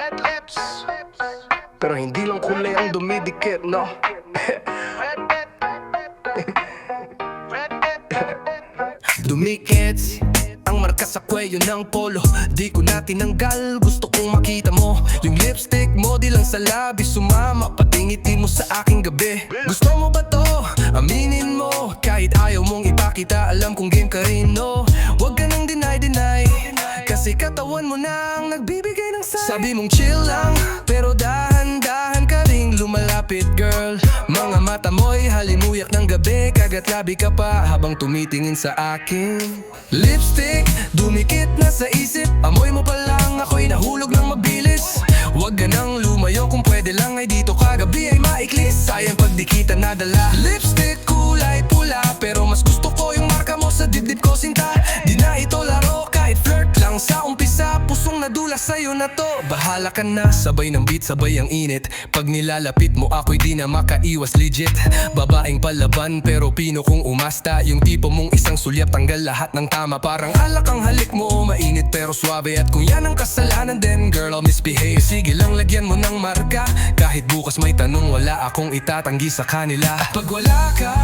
Red lips. Pero hindi lang kulay ang dumidikit, no? Dumikit ang marka sa kwelyo ng polo. Di ko na tinanggal, gusto kong makita mo. Yung lipstick mo, di lang sa labi sumama, pati ngiti mo sa aking gabi. Gusto mo ba to? Aminin mo. Kahit ayaw mong ipakita, alam kong game ka rin, no? Huwag ka nang deny, kasi katawan mo na ang nagbibigay ng sign. Sabi mong chill lang, pero dahan-dahan ka ring lumalapit, girl. Mga mata mo'y halimuyak ng gabi, kagat labi ka pa habang tumitingin sa akin. Lipstick, dumikit na sa isip, amoy mo pa lang ako'y nahulog ng mabilis. Huwag ka nang lumayo, kung pwede lang ay dito kagabi ay maiklis. Sayang pag di kita nadala. Lipstick kulay pula, pero mas gusto ko yung marka mo sa dibdib ko, sinta. Di na ito laro, kahit flirt lang sa umpisa. Pusong nadula sa'yo na to. Bahala ka na, sabay ng beat, sabay ang init. Pag nilalapit mo ako'y di na makaiwas, legit. Babaeng palaban pero pino kong umasta. Yung tipo mong isang sulyap, tanggal lahat ng tama. Parang alak ang halik mo, mainit pero suabe. At kung yan ang kasalanan din, girl, I'll misbehave. Sige lang, lagyan mo ng marka. Kahit bukas may tanong, wala akong itatanggi sa kanila. At pag wala ka,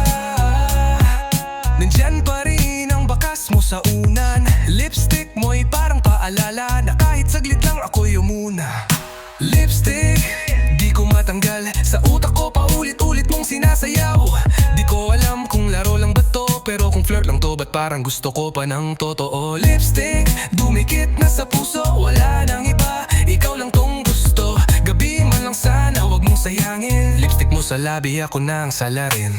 nandyan pa rin ang bakas mo sa unan. Lipstick mo'y parang paalala na kahit saglit lang ako'y umuna. Lipstick, di ko matanggal sa utak ko, paulit-ulit mong sinasayaw. Di ko alam kung laro lang ba to, pero kung flirt lang to, ba't parang gusto ko pa ng totoo. Lipstick, dumikit na sa puso, wala nang iba, ikaw lang tong gusto. Gabi man lang sana, huwag mong sayangin. Lipstick mo sa labi, ako na ang salarin.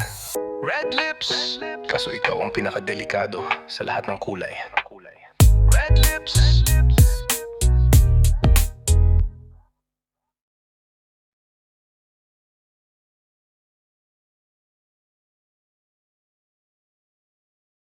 Red lips, kaso ikaw ang pinakadelikado sa lahat ng kulay.